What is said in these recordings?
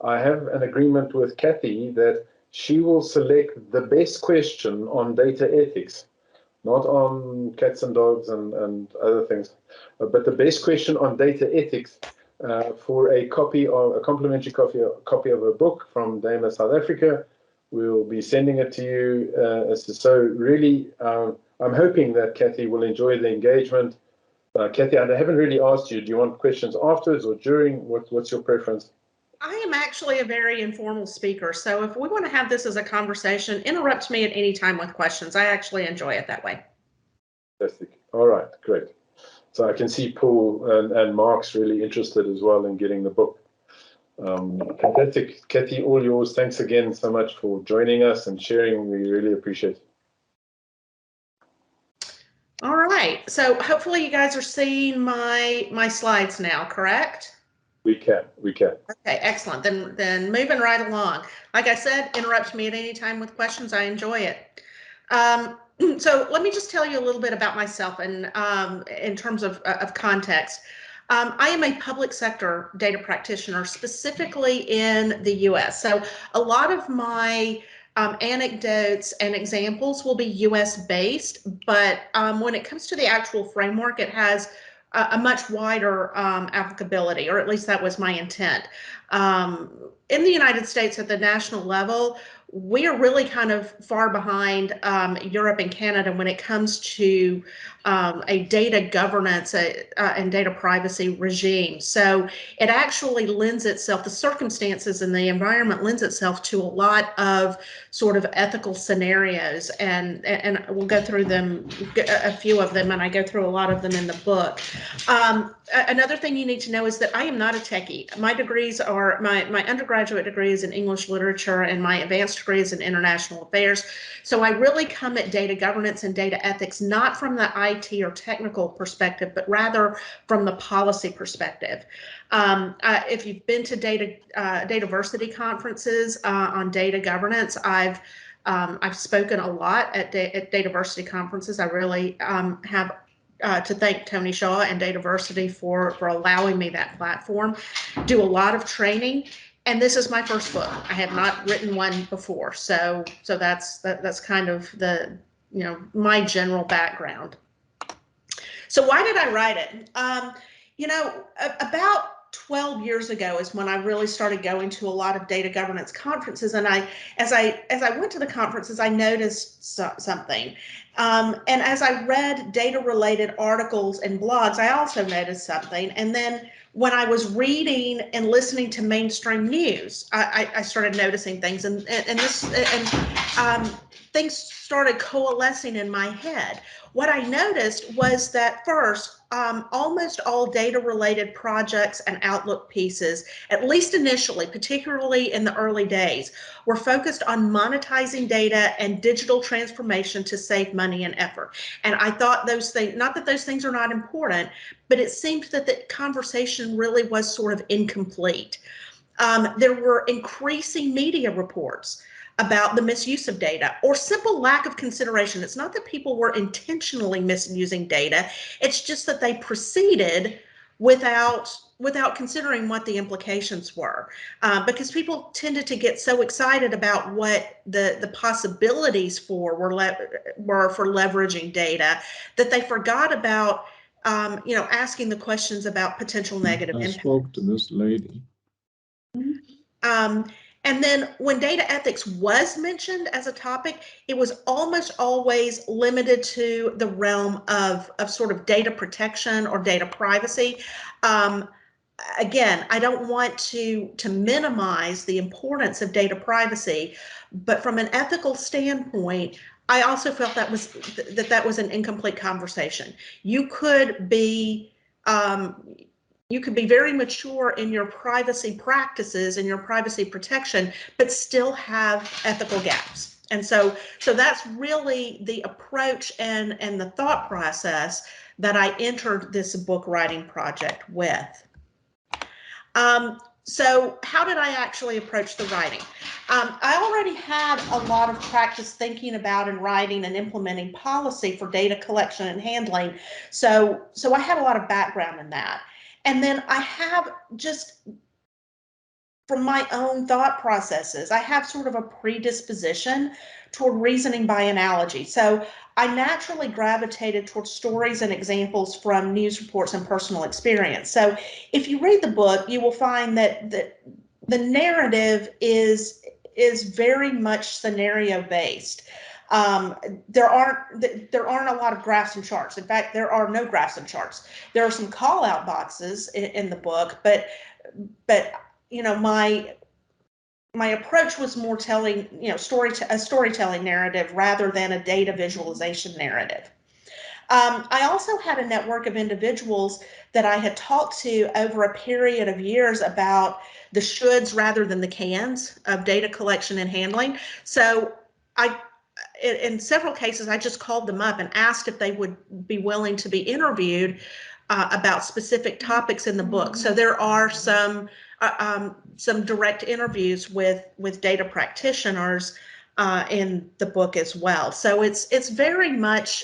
I have an agreement with Kathy that she will select the best question on data ethics, not on cats and dogs and other things, but the best question on data ethics for a complimentary copy of a book from Dana South Africa. We'll be sending it to you. So really, I'm hoping that Kathy will enjoy the engagement. Kathy, I haven't really asked you, do you want questions afterwards or during? What's your preference? I am actually a very informal speaker, so if we want to have this as a conversation, interrupt me at any time with questions. I actually enjoy it that way. Fantastic. All right, great. So I can see Paul and Mark's really interested as well in getting the book. Fantastic. Kathy, all yours. Thanks again so much for joining us and sharing. We really appreciate it. All right, so hopefully you guys are seeing my slides now, correct? We can. Okay, excellent. Then moving right along. Like I said, interrupt me at any time with questions. I enjoy it. So let me just tell you a little bit about myself and in terms of context. I am a public sector data practitioner, specifically in the US. So a lot of my anecdotes and examples will be US based, but when it comes to the actual framework, it has a much wider applicability, or at least that was my intent. In the United States at the national level, we are really kind of far behind Europe and Canada when it comes to a data governance and data privacy regime. So it actually lends itself, the circumstances and the environment lends itself to a lot of sort of ethical scenarios, and we'll go through them, a few of them, and I go through a lot of them in the book. Another thing you need to know is that I am not a techie. My degrees are, my undergraduate degree is in English literature and my advanced degree is in international affairs. So I really come at data governance and data ethics, not from the IT or technical perspective, but rather from the policy perspective. If you've been to Dataversity conferences on data governance, I've spoken a lot at Dataversity conferences. I really have to thank Tony Shaw and Dataversity for allowing me that platform. Do a lot of training, and this is my first book. I have not written one before, so that's kind of the, you know, my general background. So why did I write it? You know, about 12 years ago is when I really started going to a lot of data governance conferences, and as I went to the conferences, I noticed something. And as I read data-related articles and blogs, I also noticed something. And then when I was reading and listening to mainstream news, I started noticing things, and things started coalescing in my head. What I noticed was that first, almost all data-related projects and outlook pieces, at least initially, particularly in the early days, were focused on monetizing data and digital transformation to save money and effort. And I thought those things, not that those things are not important, but it seemed that the conversation really was sort of incomplete. There were increasing media reports about the misuse of data or simple lack of consideration. It's not that people were intentionally misusing data, it's just that they proceeded without considering what the implications were, because people tended to get so excited about what the possibilities were for leveraging data that they forgot about you know, asking the questions about potential negative impact. I spoke to this lady. And then when data ethics was mentioned as a topic, it was almost always limited to the realm of sort of data protection or data privacy. Again, I don't want to minimize the importance of data privacy, but from an ethical standpoint, I also felt that was an incomplete conversation. You could be very mature in your privacy practices and your privacy protection, but still have ethical gaps. And so that's really the approach and the thought process that I entered this book writing project with. So how did I actually approach the writing? I already had a lot of practice thinking about and writing and implementing policy for data collection and handling. So I had a lot of background in that. And then I have just from my own thought processes. I have sort of a predisposition toward reasoning by analogy. So I naturally gravitated towards stories and examples from news reports and personal experience. So if you read the book, you will find that the narrative is very much scenario based. There aren't a lot of graphs and charts. In fact, there are no graphs and charts. There are some call out boxes in the book, but you know, my approach was more telling, you know, a storytelling narrative rather than a data visualization narrative. I also had a network of individuals that I had talked to over a period of years about the shoulds rather than the cans of data collection and handling. So in several cases, I just called them up and asked if they would be willing to be interviewed about specific topics in the book. So there are some direct interviews with data practitioners in the book as well. So it's very much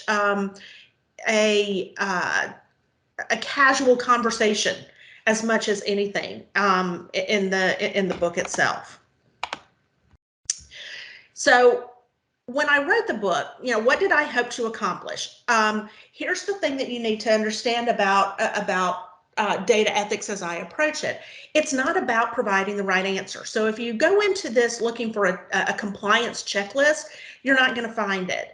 a casual conversation as much as anything in the book itself. So when I wrote the book, you know, what did I hope to accomplish? Here's the thing that you need to understand about data ethics as I approach it. It's not about providing the right answer. So if you go into this looking for a compliance checklist, you're not going to find it.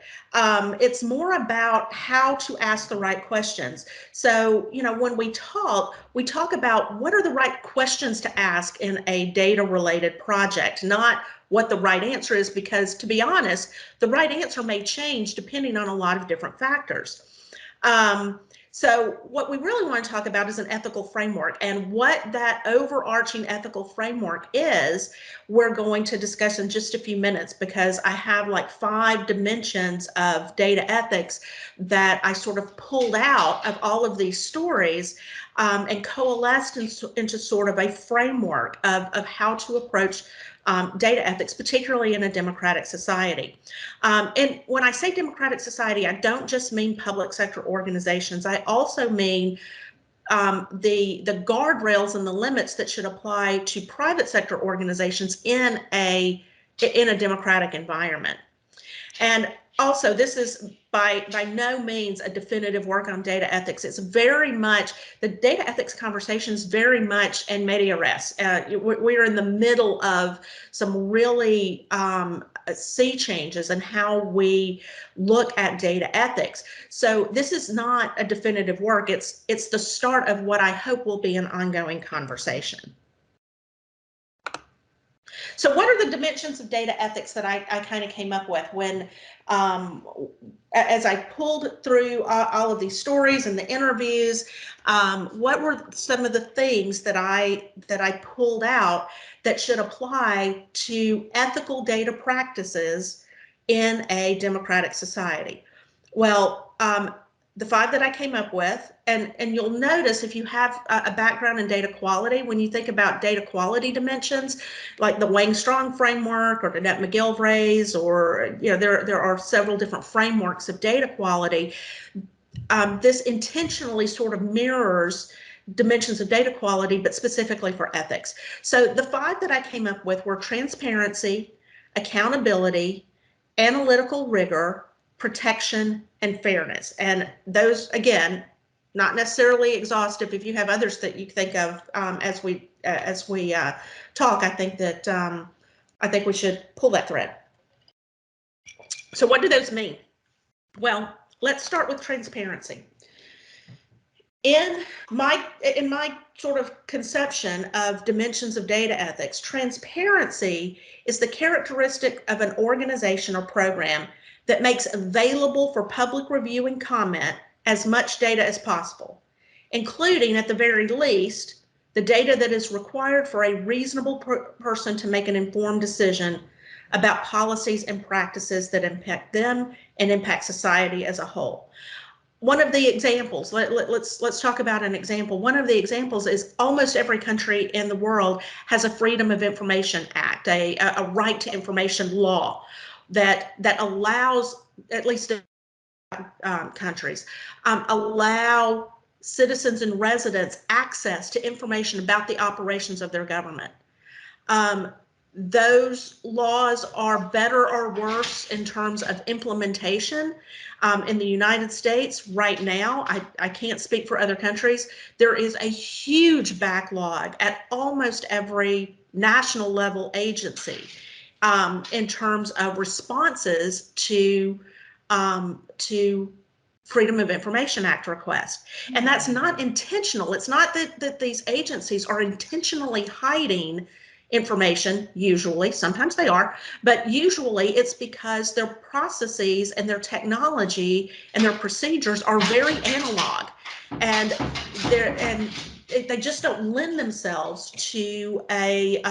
It's more about how to ask the right questions. So, you know, when we talk about what are the right questions to ask in a data related project, not what the right answer is, because to be honest, the right answer may change depending on a lot of different factors. So what we really want to talk about is an ethical framework, and what that overarching ethical framework is, we're going to discuss in just a few minutes, because I have like 5 dimensions of data ethics that I sort of pulled out of all of these stories and coalesced into sort of a framework of how to approach data ethics, particularly in a democratic society. And when I say democratic society, I don't just mean public sector organizations. I also mean the guardrails and the limits that should apply to private sector organizations in a democratic environment. And also, this is by no means a definitive work on data ethics. It's very much, the data ethics conversation is very much in media res. We're in the middle of some really sea changes in how we look at data ethics. So this is not a definitive work. It's the start of what I hope will be an ongoing conversation. So what are the dimensions of data ethics that I kind of came up with when, as I pulled through all of these stories and the interviews, what were some of the things that I pulled out that should apply to ethical data practices in a democratic society? Well, the 5 that I came up with, and you'll notice if you have a background in data quality, when you think about data quality dimensions, like the Wang-Strong framework or Danette McGilvrays, or, you know, there are several different frameworks of data quality. This intentionally sort of mirrors dimensions of data quality, but specifically for ethics. So the 5 that I came up with were transparency, accountability, analytical rigor, protection, and fairness. And those, again, not necessarily exhaustive. If you have others that you think of as we talk, I think we should pull that thread. So what do those mean? Well, let's start with transparency. In my sort of conception of dimensions of data ethics, transparency is the characteristic of an organization or program that makes available for public review and comment as much data as possible, including, at the very least, the data that is required for a reasonable person to make an informed decision about policies and practices that impact them and impact society as a whole. One of the examples, let's talk about an example. One of the examples is almost every country in the world has a Freedom of Information Act, a right to information law that allows, at least countries, allow citizens and residents access to information about the operations of their government. Those laws are better or worse in terms of implementation. In the United States right now, I can't speak for other countries, there is a huge backlog at almost every national level agency in terms of responses to Freedom of Information Act requests. And that's not intentional. It's not that these agencies are intentionally hiding information, usually, sometimes they are, but usually it's because their processes and their technology and their procedures are very analog, and they just don't lend themselves to a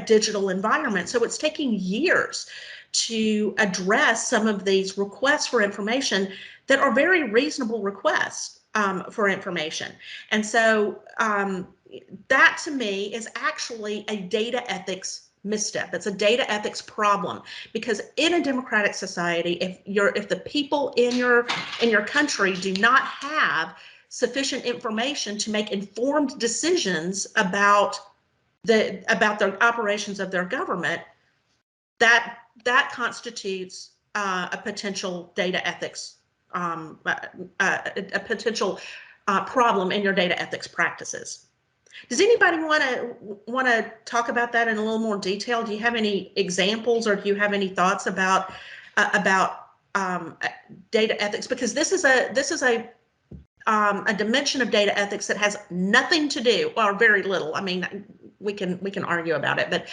digital environment. So it's taking years to address some of these requests for information that are very reasonable requests for information. And so that to me is actually a data ethics misstep. It's a data ethics problem, because in a democratic society, if the people in your country do not have sufficient information to make informed decisions about the operations of their government, that constitutes a potential data ethics a potential problem in your data ethics practices. Does anybody want to talk about that in a little more detail? Do you have any examples, or do you have any thoughts about data ethics? Because this is a dimension of data ethics that has nothing to do, or very little. I mean, we can argue about it, but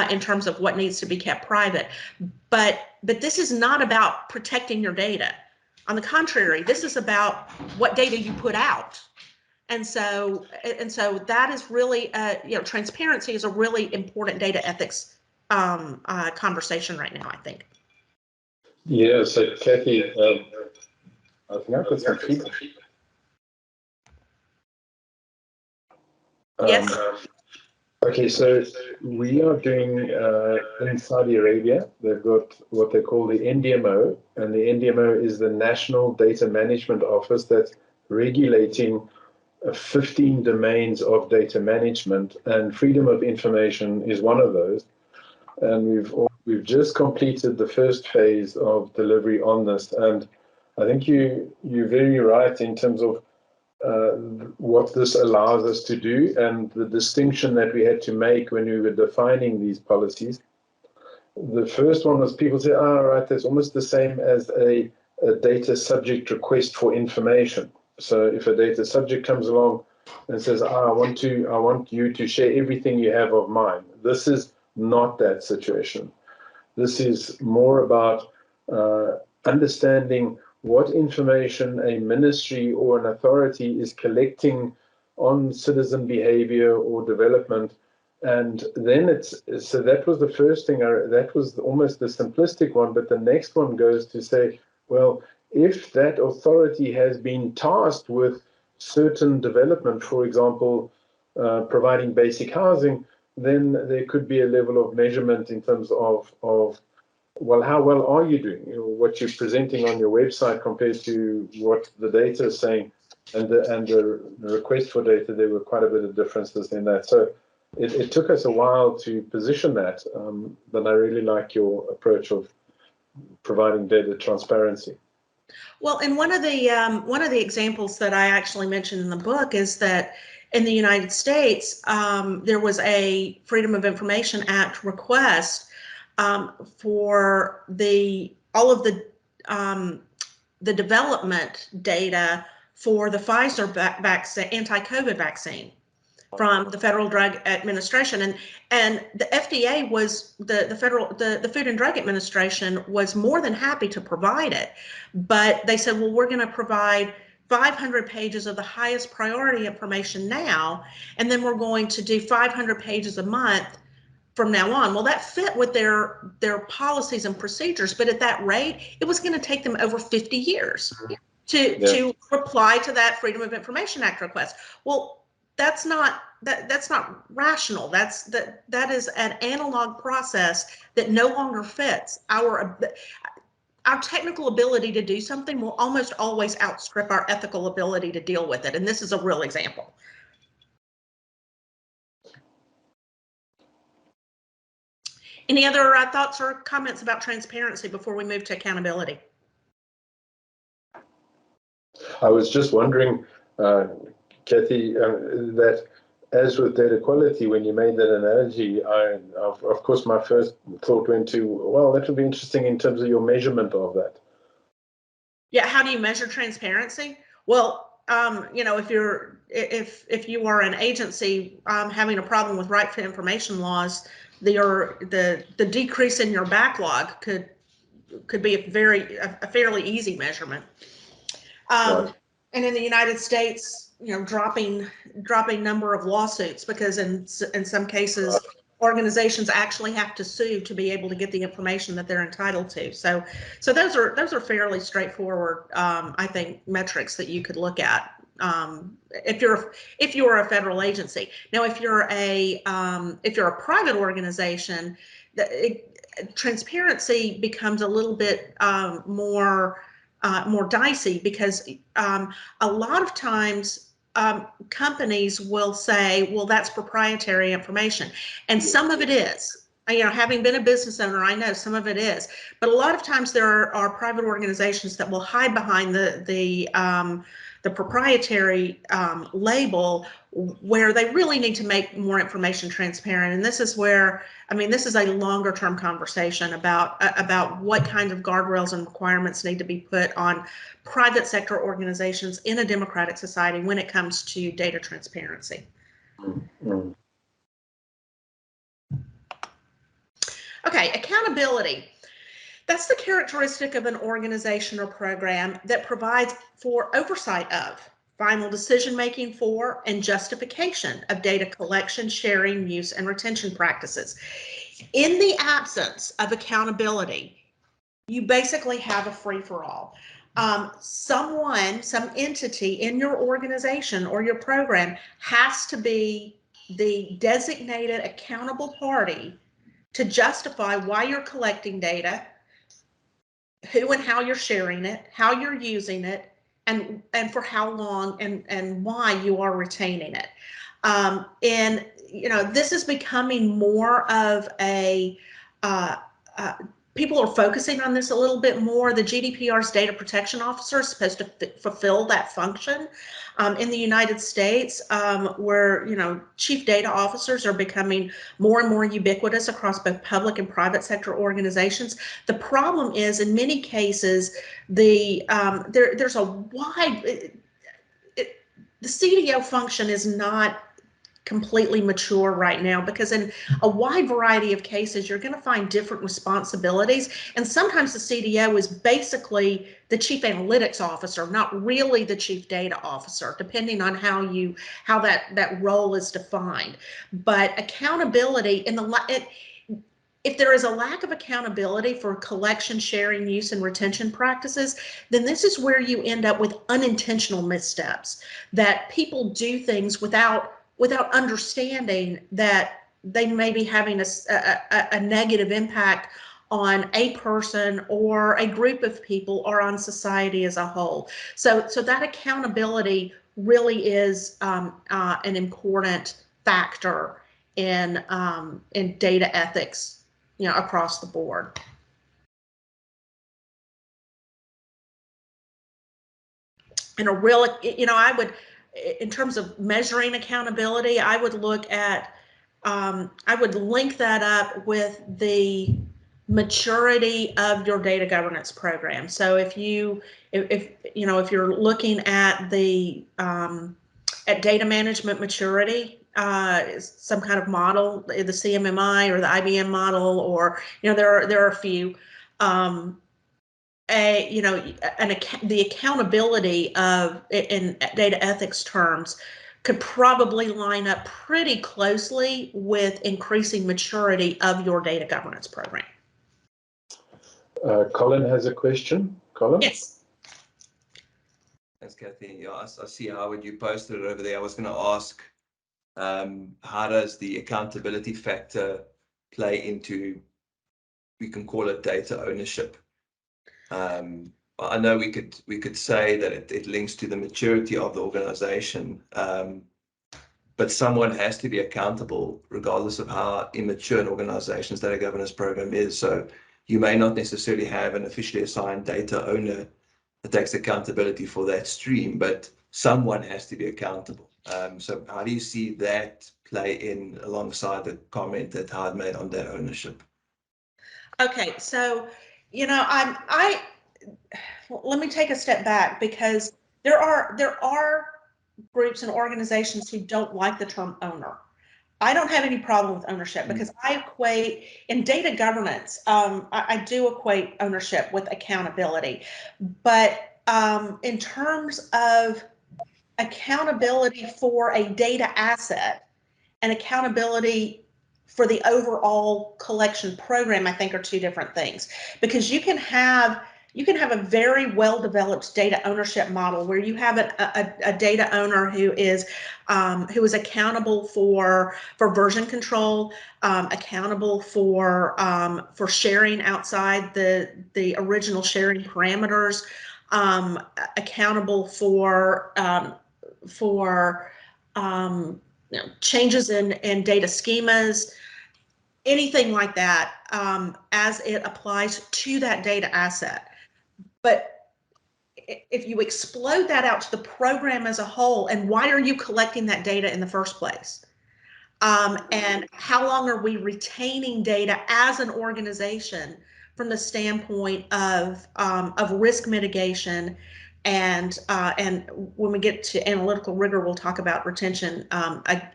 in terms of what needs to be kept private. But this is not about protecting your data. On the contrary, this is about what data you put out. And so that is really, transparency is a really important data ethics conversation right now, I think. Yeah, so Kathy, I think I've got some feedback. Yes. Okay, so we are doing in Saudi Arabia, they've got what they call the NDMO, and the NDMO is the National Data Management Office that's regulating 15 domains of data management, and freedom of information is one of those. And we've just completed the first phase of delivery on this, and I think you're very right in terms of what this allows us to do, and the distinction that we had to make when we were defining these policies. The first one was people say, right, that's almost the same as a data subject request for information. So if a data subject comes along and says, I want you to share everything you have of mine. This is not that situation. This is more about understanding what information a ministry or an authority is collecting on citizen behavior or development. And then so that was the first thing, that was almost the simplistic one, but the next one goes to say, well, if that authority has been tasked with certain development, for example, providing basic housing, then there could be a level of measurement in terms of well, how well are you doing? What you're presenting on your website compared to what the data is saying, and the request for data, there were quite a bit of differences in that. So it took us a while to position that, but I really like your approach of providing data transparency. Well, and one of the examples that I actually mentioned in the book is that in the United States, there was a Freedom of Information Act request for all of the development data for the Pfizer vaccine, anti-COVID vaccine, from the Federal Drug Administration, and the FDA was the Food and Drug Administration was more than happy to provide it, but they said, well, we're going to provide 500 pages of the highest priority information now, and then we're going to do 500 pages a month from now on. Well, that fit with their policies and procedures, but at that rate, it was going to take them over 50 years to reply to that Freedom of Information Act request. Well, that's not rational. That is an analog process that no longer fits. Our technical ability to do something will almost always outstrip our ethical ability to deal with it, and this is a real example. Any other thoughts or comments about transparency before we move to accountability? I was just wondering, Kathy, that as with data quality, when you made that analogy, of course, my first thought went to, well, that would be interesting in terms of your measurement of that. Yeah, how do you measure transparency? Well, you know, if you are an agency having a problem with right to information laws, the decrease in your backlog could be a fairly easy measurement. Right. And in the United States, you know, dropping number of lawsuits, because in some cases organizations actually have to sue to be able to get the information that they're entitled to. So those are fairly straightforward, I think, metrics that you could look at if you're a federal agency. Now, if you're a private organization, transparency becomes a little bit more dicey, because a lot of times companies will say, well, that's proprietary information, and some of it is. You know, having been a business owner, I know some of it is, but a lot of times there are private organizations that will hide behind the proprietary label, where they really need to make more information transparent. And this is where, I mean, this is a longer term conversation about what kind of guardrails and requirements need to be put on private sector organizations in a democratic society when it comes to data transparency. Mm-hmm. Okay, accountability. That's the characteristic of an organization or program that provides for oversight of, final decision-making for, and justification of data collection, sharing, use, and retention practices. In the absence of accountability, you basically have a free-for-all. Some entity in your organization or your program has to be the designated accountable party to justify why you're collecting data, who and how you're sharing it, how you're using it, and for how long, and why you are retaining it. And you know, this is becoming more of a people are focusing on this a little bit more. The GDPR's data protection officer is supposed to fulfill that function. In the United States, where, you know, chief data officers are becoming more and more ubiquitous across both public and private sector organizations. The problem is, in many cases, there's a wide, the CDO function is not completely mature right now, because in a wide variety of cases, you're going to find different responsibilities. And sometimes the CDO is basically the chief analytics officer, not really the chief data officer, depending on how that role is defined. But accountability if there is a lack of accountability for collection, sharing, use, and retention practices, then this is where you end up with unintentional missteps, that people do things without understanding that they may be having a negative impact on a person or a group of people or on society as a whole. So that accountability really is an important factor in data ethics, you know, across the board. And a real, you know, I would, in terms of measuring accountability, I would look at, I would link that up with the maturity of your data governance program. So if you know, if you're looking at the at data management maturity, some kind of model, the CMMI or the IBM model, or, you know, there are a few. You know, the accountability of, in data ethics terms, could probably line up pretty closely with increasing maturity of your data governance program. Colin has a question. Colin? Yes. Thanks, Kathy. Yeah, I see Howard, you posted it over there. I was going to ask, how does the accountability factor play into, we can call it data ownership? I know we could say that it links to the maturity of the organization, but someone has to be accountable regardless of how immature an organization's data governance program is. So you may not necessarily have an officially assigned data owner that takes accountability for that stream, but someone has to be accountable. So how do you see that play in alongside the comment that Howard made on data ownership? Okay, so, let me take a step back, because there are groups and organizations who don't like the term owner. I don't have any problem with ownership, because I equate in data governance, I do equate ownership with accountability. But in terms of accountability for a data asset and accountability for the overall collection program, I think are two different things, because you can have a very well-developed data ownership model where you have a data owner who is accountable for version control, accountable for sharing outside the original sharing parameters, accountable for changes in data schemas, anything like that, as it applies to that data asset. But if you explode that out to the program as a whole, and why are you collecting that data in the first place? And how long are we retaining data as an organization from the standpoint of risk mitigation? And when we get to analytical rigor, we'll talk about retention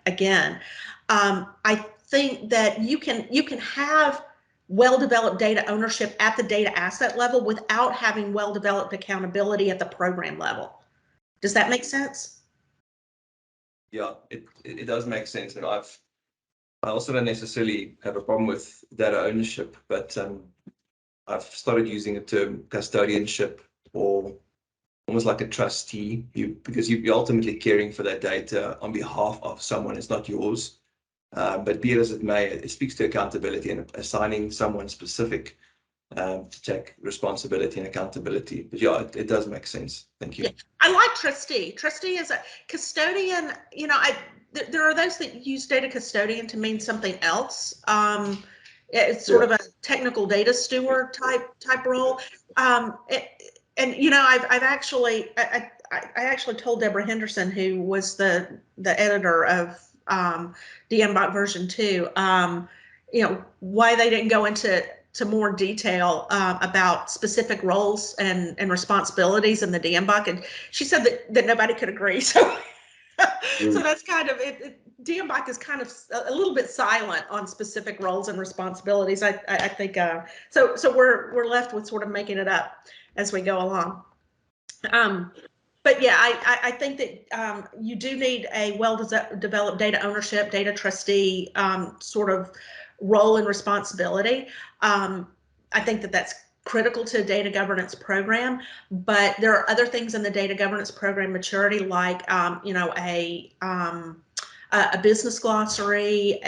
again. I think that you can have well-developed data ownership at the data asset level without having well-developed accountability at the program level. Does that make sense? Yeah, it does make sense. And I also don't necessarily have a problem with data ownership, but I've started using the term custodianship, or almost like a trustee, because you're ultimately caring for that data on behalf of someone. It's not yours. But be it as it may, it speaks to accountability and assigning someone specific to take responsibility and accountability. But yeah, it does make sense. Thank you. Yeah, I like trustee. Trustee is a custodian. There are those that use data custodian to mean something else. It's sort of a technical data steward type role. I've actually I actually told Deborah Henderson, who was the editor of DMBOK version 2, why they didn't go into more detail about specific roles and responsibilities in the DMBOK, and she said that nobody could agree. So so that's kind of it. DMBOK is kind of a little bit silent on specific roles and responsibilities. I think so we're left with sort of making it up as we go along. But yeah, I think that you do need a well-developed data ownership, data trustee sort of role and responsibility. I think that that's critical to a data governance program, but there are other things in the data governance program maturity, like a business glossary,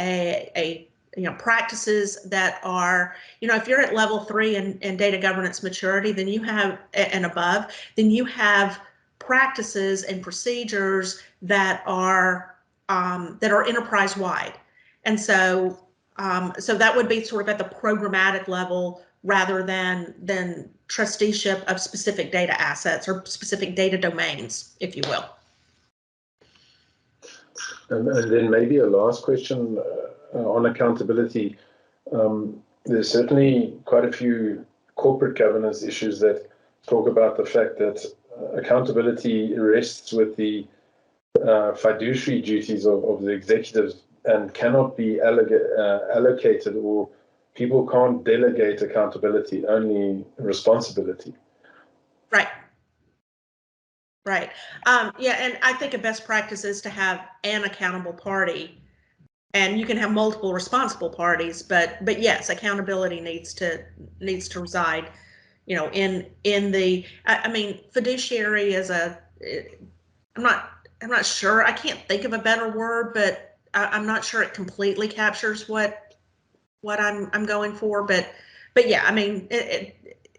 practices that are, if you're at level 3 in data governance maturity, then you have, and above, then you have practices and procedures that are enterprise wide. And so that would be sort of at the programmatic level rather than trusteeship of specific data assets or specific data domains, if you will. And then maybe a last question on accountability. There's certainly quite a few corporate governance issues that talk about the fact that accountability rests with the fiduciary duties of the executives and cannot be allocated, or people can't delegate accountability, only responsibility. Right. Right. Yeah, and I think a best practice is to have an accountable party, and you can have multiple responsible parties, but yes, accountability needs to reside, in the. I mean, fiduciary is I'm not sure. I can't think of a better word, but I'm not sure it completely captures what I'm going for. But yeah, I mean,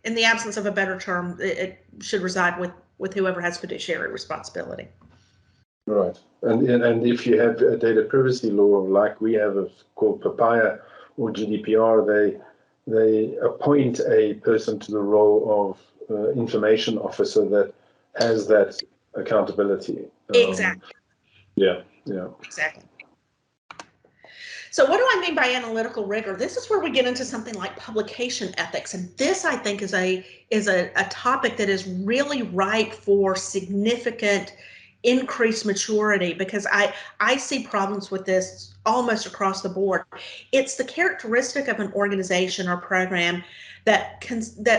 in the absence of a better term, it should reside with whoever has fiduciary responsibility. Right. And if you have a data privacy law like we have called Papaya or GDPR, they appoint a person to the role of information officer that has that accountability. Exactly. Yeah, yeah. Exactly. So what do I mean by analytical rigor? This is where we get into something like publication ethics. And this, I think, is a topic that is really ripe for significant increased maturity, because I see problems with this almost across the board. It's the characteristic of an organization or program that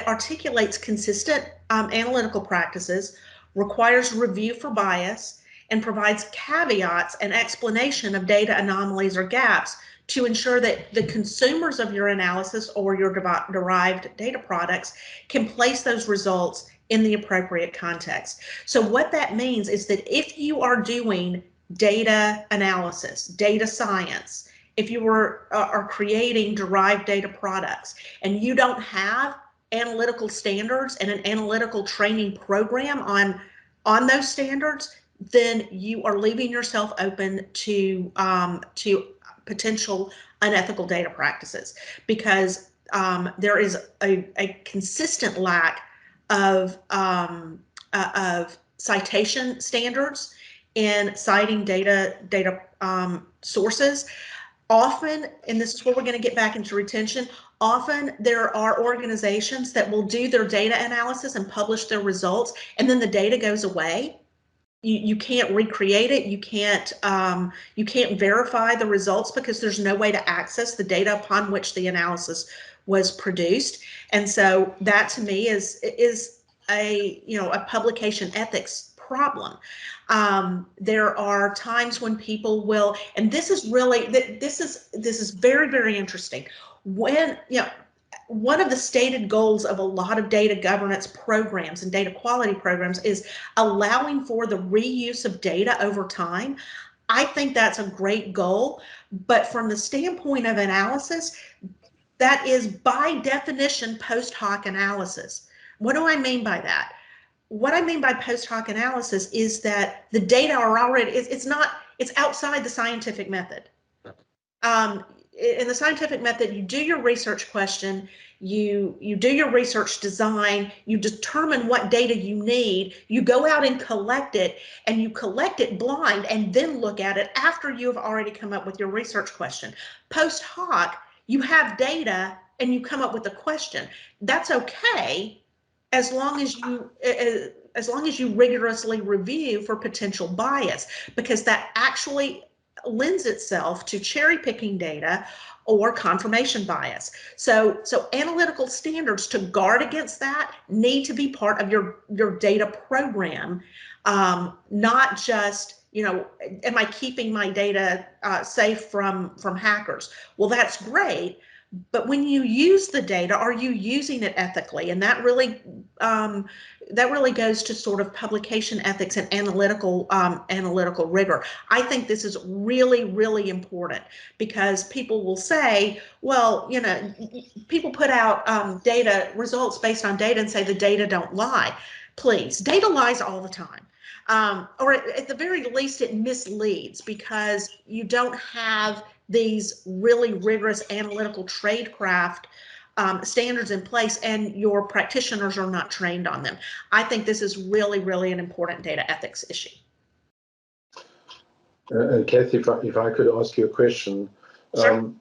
articulates consistent analytical practices, requires review for bias, and provides caveats and explanation of data anomalies or gaps to ensure that the consumers of your analysis or your derived data products can place those results in the appropriate context. So what that means is that if you are doing data analysis, data science, if you are creating derived data products and you don't have analytical standards and an analytical training program on those standards, then you are leaving yourself open to potential unethical data practices, because there is a consistent lack of citation standards in citing data sources. Often, and this is where we're going to get back into retention, often there are organizations that will do their data analysis and publish their results, and then the data goes away. You can't recreate it. You can't verify the results because there's no way to access the data upon which the analysis was produced. And so that to me is a publication ethics problem. There are times when people will, and this is really this is very, very interesting. When one of the stated goals of a lot of data governance programs and data quality programs is allowing for the reuse of data over time. I think that's a great goal, but from the standpoint of analysis, that is by definition post hoc analysis. What do I mean by that? What I mean by post hoc analysis is that the data are already, it's outside the scientific method. In the scientific method, you do your research question, you do your research design, you determine what data you need, you go out and collect it, and you collect it blind and then look at it after you have already come up with your research question. Post hoc, you have data and you come up with a question. That's okay as long as you rigorously review for potential bias, because that actually lends itself to cherry picking data or confirmation bias. So analytical standards to guard against that need to be part of your data program, not just, am I keeping my data safe from hackers? Well, that's great. But when you use the data, are you using it ethically? And that really goes to sort of publication ethics and analytical rigor. I think this is really, really important, because people will say, well, people put out data results based on data and say the data don't lie. Please, data lies all the time. Or at the very least, it misleads because you don't have these really rigorous analytical tradecraft standards in place, and your practitioners are not trained on them. I think this is really, really an important data ethics issue. And Kathy, if I could ask you a question. Sure.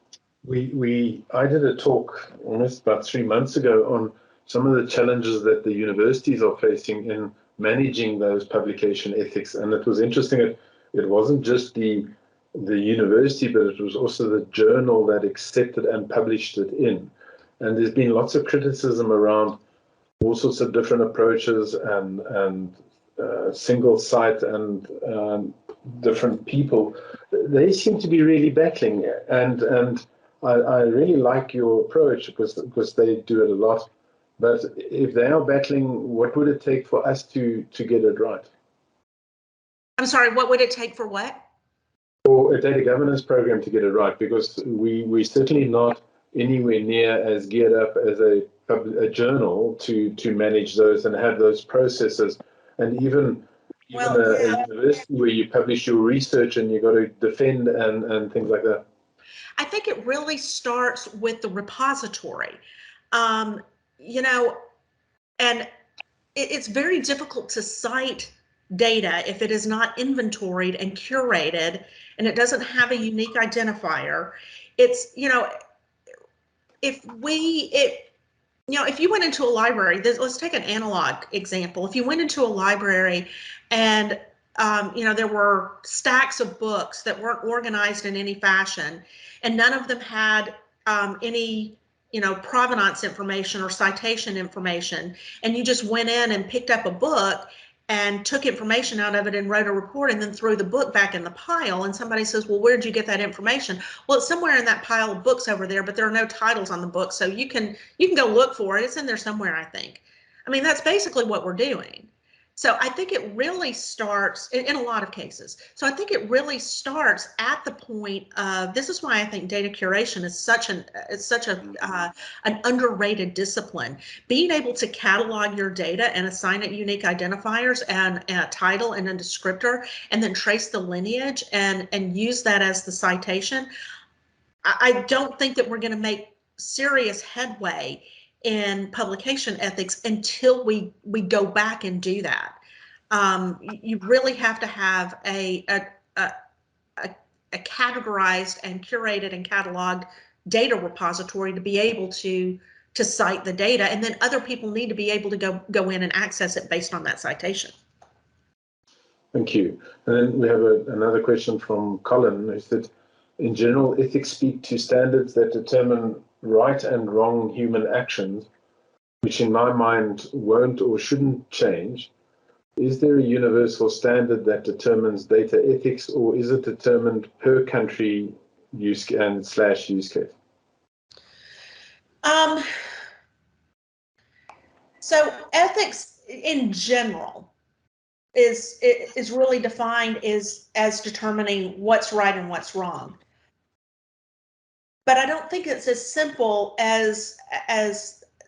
I did a talk almost about 3 months ago on some of the challenges that the universities are facing in managing those publication ethics, and it was interesting. It wasn't just the university, but it was also the journal that accepted and published it in. And there's been lots of criticism around all sorts of different approaches and single site and different people. They seem to be really battling, and I really like your approach because they do it a lot. But if they are battling, what would it take for us to get it right? I'm sorry, what would it take for what? For a data governance program to get it right, because we're certainly not anywhere near as geared up as a journal to manage those and have those processes. And even even Well, a yeah. university where you publish your research and you got to defend and things like that? I think it really starts with the repository. You know, and it's very difficult to cite data if it is not inventoried and curated and it doesn't have a unique identifier. It's, you know, if you went into a library, let's take an analog example. If you went into a library and there were stacks of books that weren't organized in any fashion, and none of them had any provenance information or citation information, and you just went in and picked up a book and took information out of it and wrote a report and then threw the book back in the pile, and somebody says, well, where'd you get that information? Well, it's somewhere in that pile of books over there, but there are no titles on the book, so you can go look for it. It's in there somewhere, I think. I mean, that's basically what we're doing. So I think it really starts in a lot of cases. So I think it really starts at the point of, this is why I think data curation is such an underrated discipline. Being able to catalog your data and assign it unique identifiers and a title and a descriptor, and then trace the lineage and use that as the citation. I don't think that we're going to make serious headway in publication ethics until we go back and do that. You really have to have a categorized and curated and cataloged data repository to be able to cite the data, and then other people need to be able to go in and access it based on that citation. Thank you. And then we have another question from Colin, who said, in general, ethics speak to standards that determine right and wrong human actions, which in my mind won't or shouldn't change. Is there a universal standard that determines data ethics, or is it determined per country use case? So ethics in general is really defined as determining what's right and what's wrong. But I don't think it's as simple as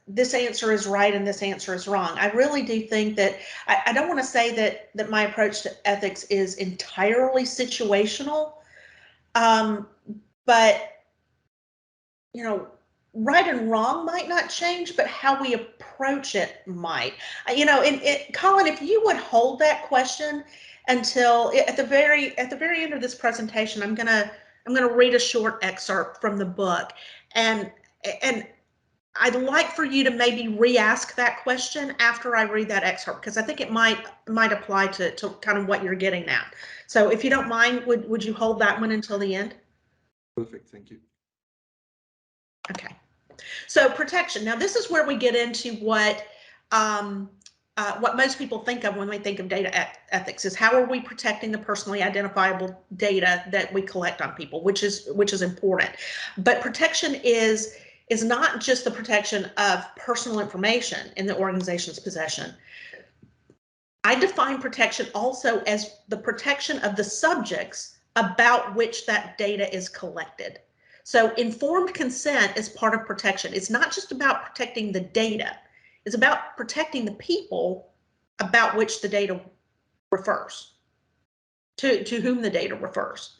this answer is right and this answer is wrong. I really do think that I don't want to say that my approach to ethics is entirely situational, but right and wrong might not change, but how we approach it might. Colin, if you would hold that question until at the very end of this presentation, I'm gonna read a short excerpt from the book, and I'd like for you to maybe re-ask that question after I read that excerpt, because I think it might apply to kind of what you're getting at. So if you don't mind, would you hold that one until the end? Perfect, thank you. Okay. So protection. Now this is where we get into what most people think of when they think of data ethics, is how are we protecting the personally identifiable data that we collect on people, which is important. But protection is not just the protection of personal information in the organization's possession. I define protection also as the protection of the subjects about which that data is collected. So informed consent is part of protection. It's not just about protecting the data. It's about protecting the people about which the data refers, to whom the data refers.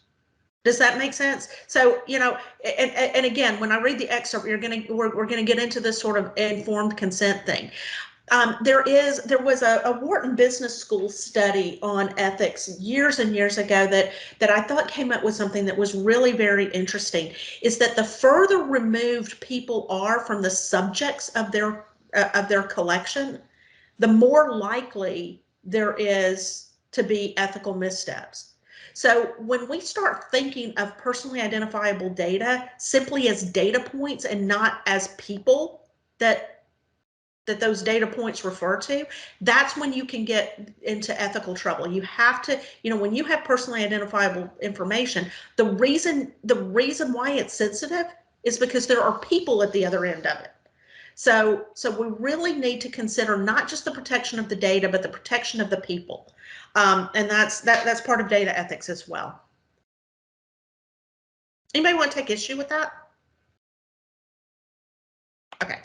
Does that make sense? So, and again, when I read the excerpt, we're gonna get into this sort of informed consent thing. There was a Wharton Business School study on ethics years and years ago that I thought came up with something that was really very interesting, is that the further removed people are from the subjects of their collection, the more likely there is to be ethical missteps. So when we start thinking of personally identifiable data simply as data points and not as people that those data points refer to, that's when you can get into ethical trouble. You have to, when you have personally identifiable information, the reason why it's sensitive is because there are people at the other end of it. So we really need to consider not just the protection of the data, but the protection of the people. And that's part of data ethics as well. Anybody want to take issue with that? Okay.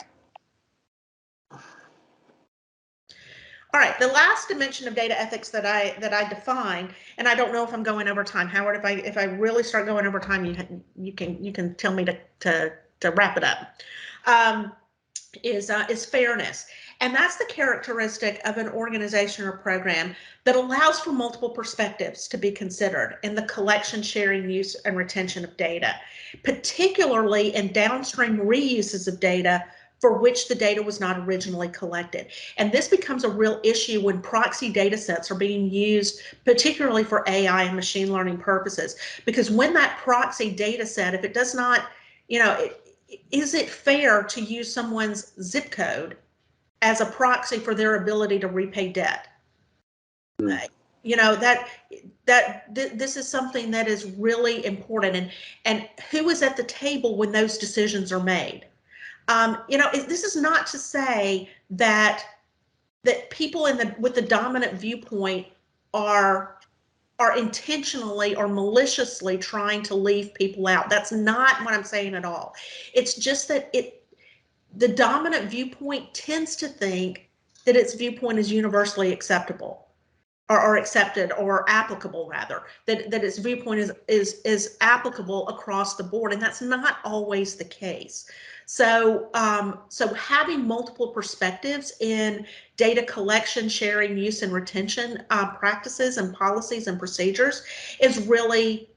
All right, the last dimension of data ethics that I define, and I don't know if I'm going over time, Howard. If I really start going over time, you can tell me to wrap it up. Is fairness, and that's the characteristic of an organization or program that allows for multiple perspectives to be considered in the collection, sharing, use, and retention of data, particularly in downstream reuses of data for which the data was not originally collected. And this becomes a real issue when proxy data sets are being used, particularly for AI and machine learning purposes, because when that proxy data set, if it does not, is it fair to use someone's zip code as a proxy for their ability to repay debt? This is something that is really important, and who is at the table when those decisions are made? This is not to say that people with the dominant viewpoint are intentionally or maliciously trying to leave people out. That's not what I'm saying at all. It's just that the dominant viewpoint tends to think that its viewpoint is universally acceptable or accepted or applicable, rather, that its viewpoint is applicable across the board, and that's not always the case. So having multiple perspectives in data collection, sharing, use, and retention practices and policies and procedures is really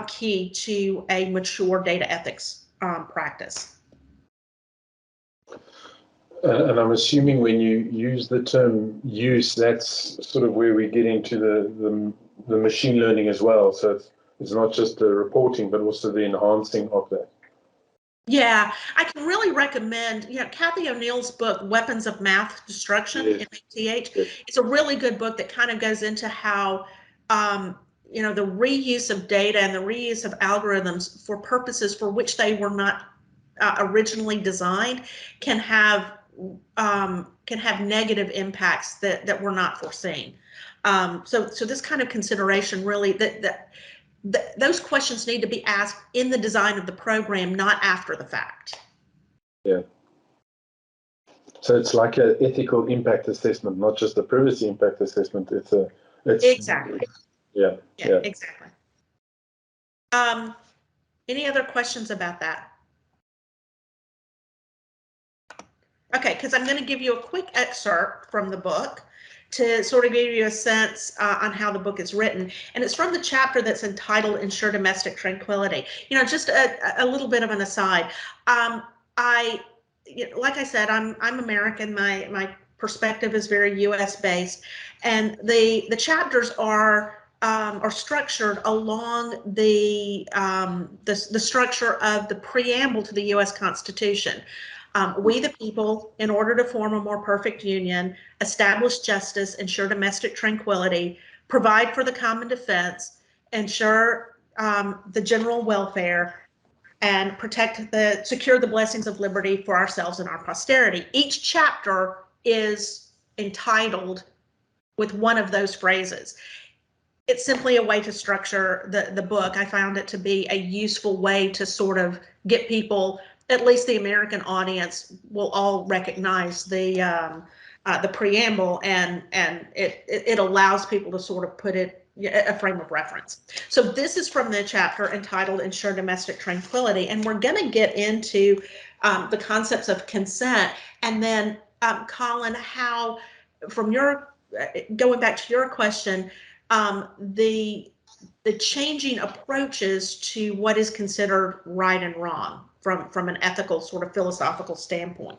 key to a mature data ethics practice. And I'm assuming when you use the term use, that's sort of where we get into the machine learning as well. So it's not just the reporting, but also the enhancing of that. Yeah, I can really recommend, Kathy O'Neill's book, Weapons of Math Destruction, Yes. MATH. Yes. It's a really good book that kind of goes into how, the reuse of data and the reuse of algorithms for purposes for which they were not originally designed can have negative impacts that were not foreseen. So this kind of consideration really those questions need to be asked in the design of the program, not after the fact. Yeah. So it's like an ethical impact assessment, not just a privacy impact assessment. It's Exactly. Yeah. Exactly. Any other questions about that? Okay, because I'm going to give you a quick excerpt from the book to sort of give you a sense on how the book is written. And it's from the chapter that's entitled Ensure Domestic Tranquility. Just a little bit of an aside. Like I said, I'm American. My perspective is very US based, and the chapters are structured along the structure of the preamble to the US Constitution. We the people, in order to form a more perfect union, establish justice, ensure domestic tranquility, provide for the common defense, ensure the general welfare, and secure the blessings of liberty for ourselves and our posterity. Each chapter is entitled with one of those phrases. It's simply a way to structure the book. I found it to be a useful way to sort of get people, at least the American audience, will all recognize the preamble, and it allows people to sort of put it a frame of reference. So this is from the chapter entitled Ensure Domestic Tranquility, and we're going to get into the concepts of consent, and then Colin, how from your going back to your question, the changing approaches to what is considered right and wrong from an ethical sort of philosophical standpoint.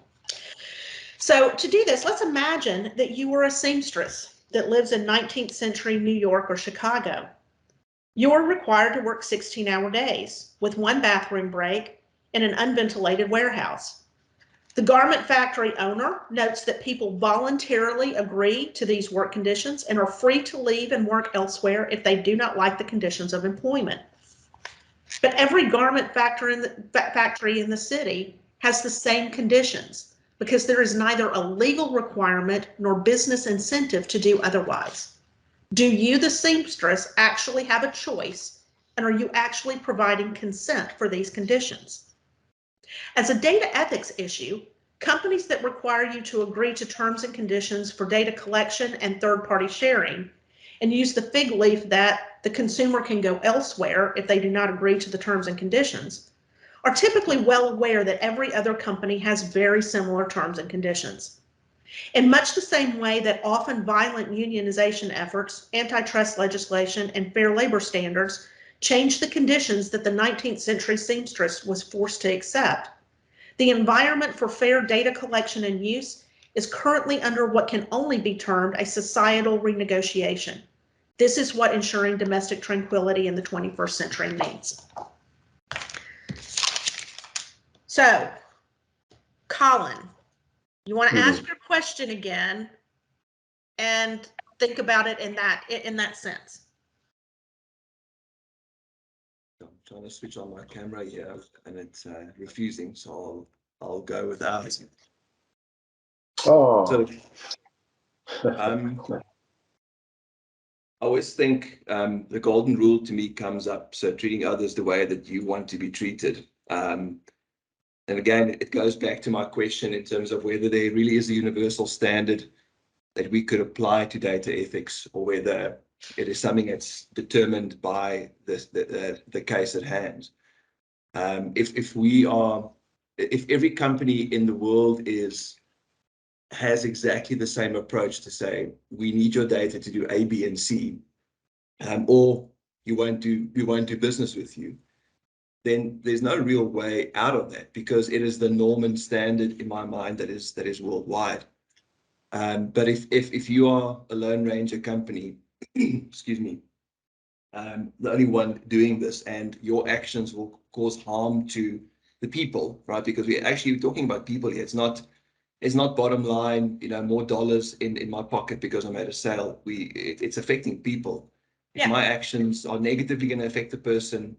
So to do this, let's imagine that you were a seamstress that lives in 19th century New York or Chicago. You're required to work 16-hour days with one bathroom break in an unventilated warehouse. The garment factory owner notes that people voluntarily agree to these work conditions and are free to leave and work elsewhere if they do not like the conditions of employment. But every garment factory in the city has the same conditions because there is neither a legal requirement nor business incentive to do otherwise. Do you, the seamstress, actually have a choice, and are you actually providing consent for these conditions? As a data ethics issue, companies that require you to agree to terms and conditions for data collection and third-party sharing, and use the fig leaf that the consumer can go elsewhere if they do not agree to the terms and conditions, are typically well aware that every other company has very similar terms and conditions. In much the same way that often violent unionization efforts, antitrust legislation, and fair labor standards changed the conditions that the 19th century seamstress was forced to accept, the environment for fair data collection and use is currently under what can only be termed a societal renegotiation. This is what ensuring domestic tranquility in the 21st century means. So, Colin, you want to ask your question again and think about it in that sense. I'm trying to switch on my camera here and it's refusing, so I'll go without it. Oh. So, I always think the golden rule to me comes up, so treating others the way that you want to be treated. And again, it goes back to my question in terms of whether there really is a universal standard that we could apply to data ethics, or whether it is something that's determined by the case at hand. If every company in the world has exactly the same approach to say, we need your data to do A, B, and C, or we won't do business with you, then there's no real way out of that, because it is the norm and standard in my mind that is worldwide. But if you are a Lone Ranger company, excuse me, the only one doing this, and your actions will cause harm to the people, right? Because we're actually talking about people here. It's not bottom line, more dollars in my pocket because I made a sale. It's affecting people. Yeah. If my actions are negatively going to affect the person,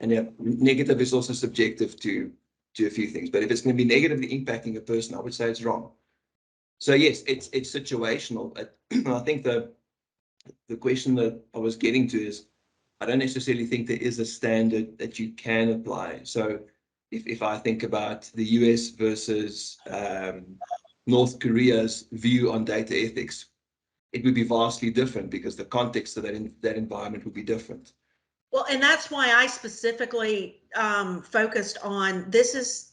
and negative is also subjective to a few things. But if it's going to be negatively impacting a person, I would say it's wrong. So yes, it's situational. I think the question that I was getting to is, I don't necessarily think there is a standard that you can apply. So if I think about the US versus North Korea's view on data ethics, it would be vastly different because the context of that environment would be different. Well, and that's why I specifically focused on this is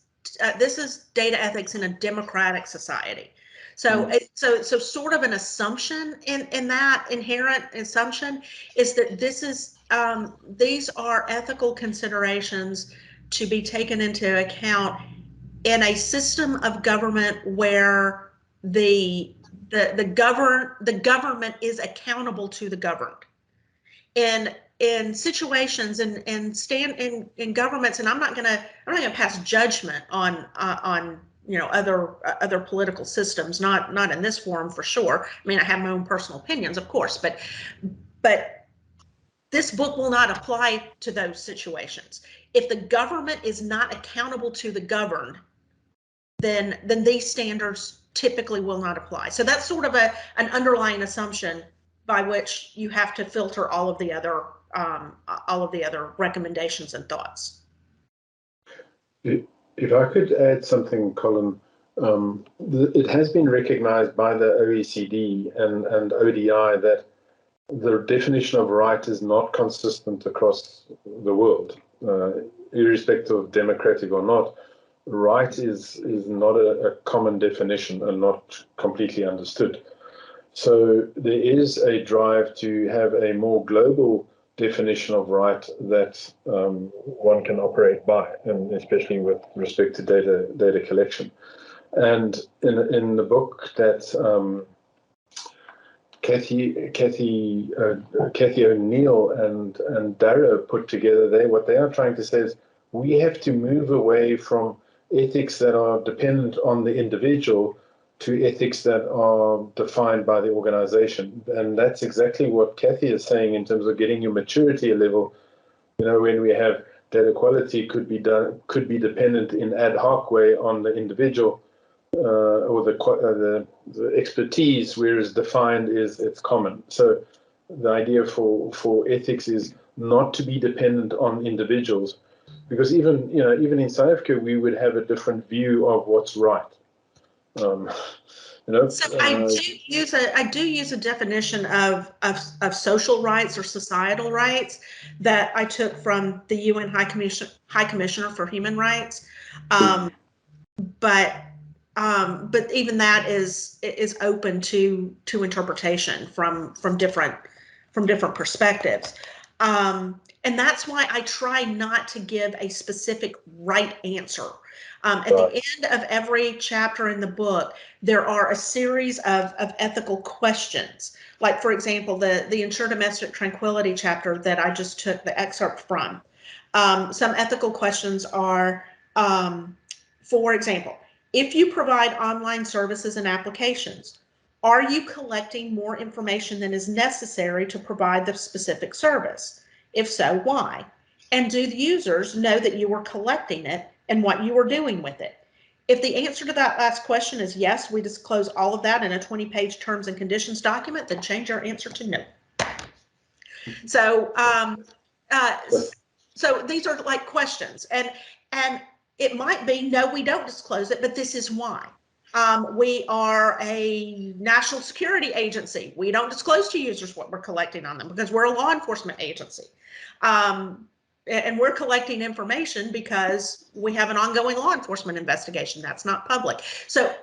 data ethics in a democratic society. So, so sort of an assumption in that inherent assumption is that these are ethical considerations to be taken into account in a system of government where the government is accountable to the governed. In situations and in governments, and I'm not gonna pass judgment on other political systems, not in this forum for sure. I mean, I have my own personal opinions, of course, but this book will not apply to those situations. If the government is not accountable to the governed, then these standards typically will not apply. So that's sort of an underlying assumption by which you have to filter all of the other recommendations and thoughts. If I could add something, Colin, it has been recognized by the OECD and ODI that the definition of right is not consistent across the world, irrespective of democratic or not. Right is not a common definition and not completely understood. So there is a drive to have a more global definition of right that one can operate by, and especially with respect to data collection. And in the book that Kathy O'Neill and Dara put together, what they are trying to say is we have to move away from ethics that are dependent on the individual to ethics that are defined by the organization. And that's exactly what Kathy is saying in terms of getting your maturity level. When we have data quality could be dependent in ad hoc way on the individual or the expertise, whereas defined is it's common. So the idea for ethics is not to be dependent on individuals, Because even, you know, even in South Africa, we would have a different view of what's right. You know, So I do use a definition of social rights or societal rights that I took from the UN High Commissioner for Human Rights. But even that is open to interpretation from different perspectives. And that's why I try not to give a specific right answer. At the end of every chapter in the book, there are a series of ethical questions. Like, for example, the Ensure Domestic Tranquility chapter that I just took the excerpt from. Some ethical questions are, for example, if you provide online services and applications, are you collecting more information than is necessary to provide the specific service? If so, why? And do the users know that you are collecting it and what you are doing with it? If the answer to that last question is yes, we disclose all of that in a 20-page terms and conditions document, then change your answer to no. So, so these are like questions, and it might be, no, we don't disclose it, but this is why. We are a national security agency. We don't disclose to users what we're collecting on them because we're a law enforcement agency. And we're collecting information because we have an ongoing law enforcement investigation that's not public. So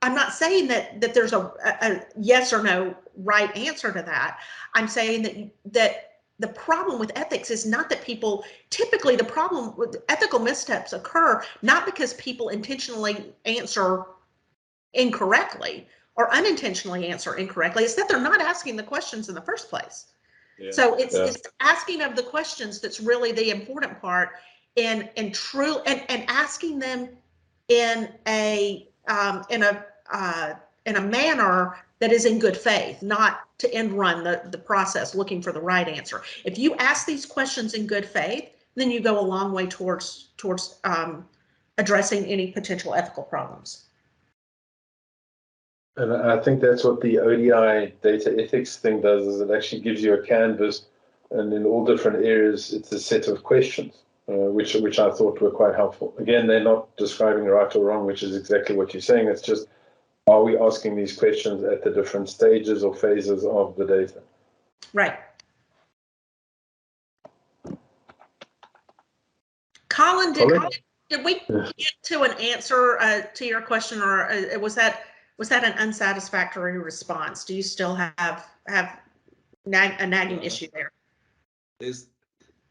I'm not saying that there's a yes or no right answer to that. I'm saying that the problem with ethics is not that people, typically the problem with ethical missteps occur not because people intentionally answer incorrectly or unintentionally answer incorrectly. It's that they're not asking the questions in the first place. Yeah, so it's asking of the questions that's really the important part, and asking them in a manner that is in good faith, not to end run the process looking for the right answer. If you ask these questions in good faith, then you go a long way towards addressing any potential ethical problems. And I think that's what the ODI data ethics thing does, is it actually gives you a canvas, and in all different areas, it's a set of questions, which I thought were quite helpful. Again, they're not describing right or wrong, which is exactly what you're saying. It's just, are we asking these questions at the different stages or phases of the data? Right. Colin, did we get to an answer to your question, or was that an unsatisfactory response? Do you still have a nagging issue there? There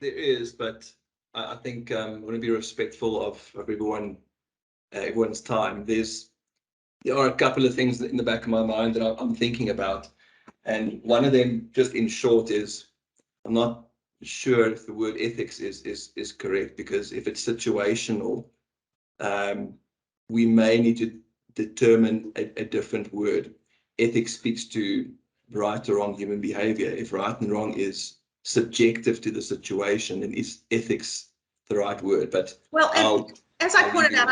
is, but I think I want to be respectful of everyone's time. There are a couple of things in the back of my mind that I'm thinking about, and one of them, just in short, is I'm not sure if the word ethics is correct, because if it's situational, we may need to determine a different word. Ethics speaks to right or wrong human behavior. If right and wrong is subjective to the situation, then is ethics the right word? But well, as I pointed out,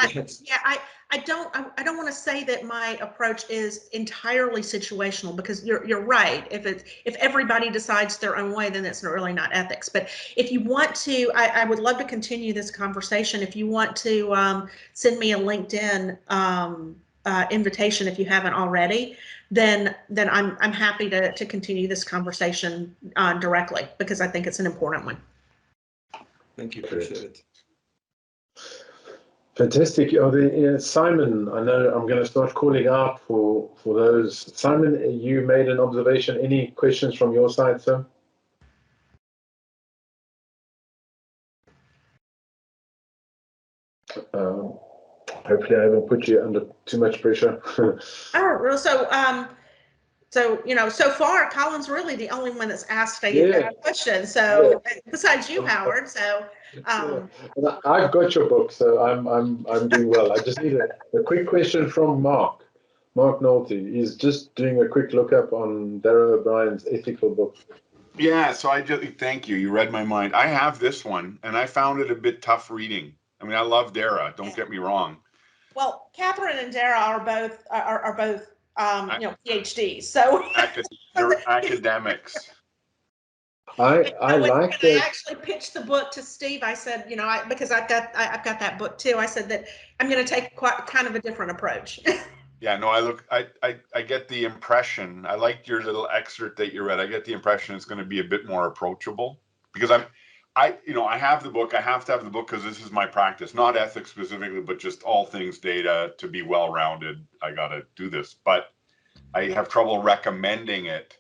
I don't want to say that my approach is entirely situational, because you're right. If everybody decides their own way, then it's really not ethics. But if you want to, I would love to continue this conversation. If you want to send me a LinkedIn invitation, if you haven't already, then I'm happy to continue this conversation directly, because I think it's an important one. Thank you, appreciate it. Fantastic. Simon, I know I'm going to start calling out for those. Simon, you made an observation. Any questions from your side, sir? Hopefully I haven't put you under too much pressure. So, so far, Colin's really the only one that's asked a question. So, besides you, Howard. So, I've got your book, so I'm doing well. I just need a quick question from Mark. Mark Nolte. He's just doing a quick look up on Darragh O'Brien's ethical book. Yeah, so thank you. You read my mind. I have this one, and I found it a bit tough reading. I mean, I love Darragh. Don't get me wrong. Well, Catherine and Darragh are both PhDs. So they're academics. I like when I that. actually pitched the book to Steve, I said, you know, because I've got that book too. I said that I'm going to take kind of a different approach. Yeah, no, I get the impression, I liked your little excerpt that you read. I get the impression it's going to be a bit more approachable because you know, I have the book. I have to have the book because this is my practice, not ethics specifically, but just all things data. To be well-rounded, I got to do this. But I have trouble recommending it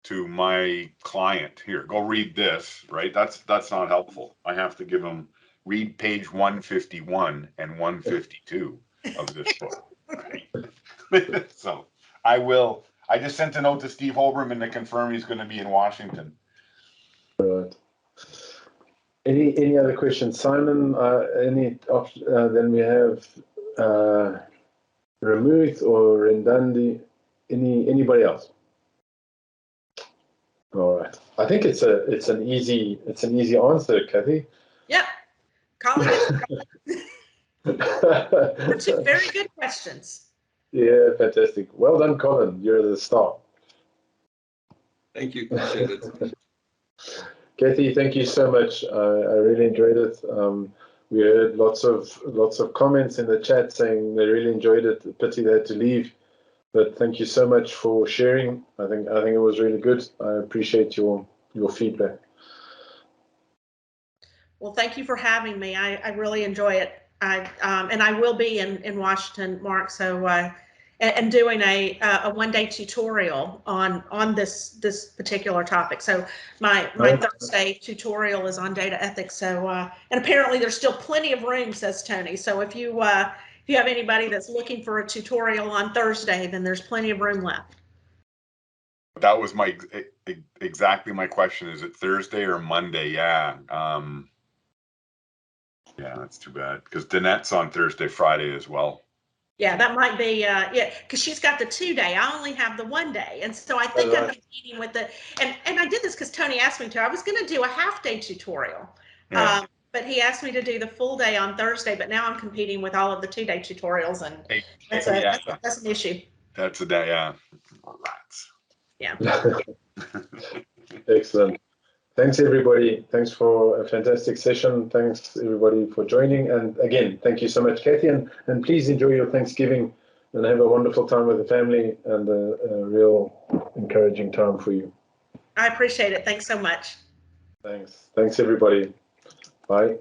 to my client. Here, go read this, right? That's not helpful. I have to give them read page 151 and 152 of this book. So I just sent a note to Steve Holberman to confirm he's going to be in Washington. Right. Any other questions, Simon? Then we have Ramuth or Rendandi. Anybody else? All right. I think it's an easy answer, Kathy. Yep. Colin, for two very good questions. Yeah, fantastic. Well done, Colin. You're the star. Thank you. Appreciate it. Kathy, thank you so much. I really enjoyed it. We heard lots of comments in the chat saying they really enjoyed it. Pity they had to leave, but thank you so much for sharing. I think it was really good. I appreciate your feedback. Well, thank you for having me. I really enjoy it. And I will be in Washington, Mark. So and doing a one-day tutorial on this particular topic. So my Thursday tutorial is on data ethics. So and apparently there's still plenty of room, says Tony. So if you have anybody that's looking for a tutorial on Thursday, then there's plenty of room left. That was exactly my question. Is it Thursday or Monday? Yeah. Yeah, that's too bad because Danette's on Thursday, Friday as well. Yeah, that might be, yeah, because she's got the 2-day. I only have the 1-day. And so I think I'm competing with and I did this because Tony asked me to. I was going to do a half-day tutorial, Yeah. but he asked me to do the full day on Thursday. But now I'm competing with all of the 2-day tutorials, and that's an issue. That's a day, yeah. Rats. Yeah. Excellent. Thanks, everybody. Thanks for a fantastic session. Thanks, everybody, for joining. And again, thank you so much, Kathy. And please enjoy your Thanksgiving and have a wonderful time with the family and a real encouraging time for you. I appreciate it. Thanks so much. Thanks. Thanks, everybody. Bye.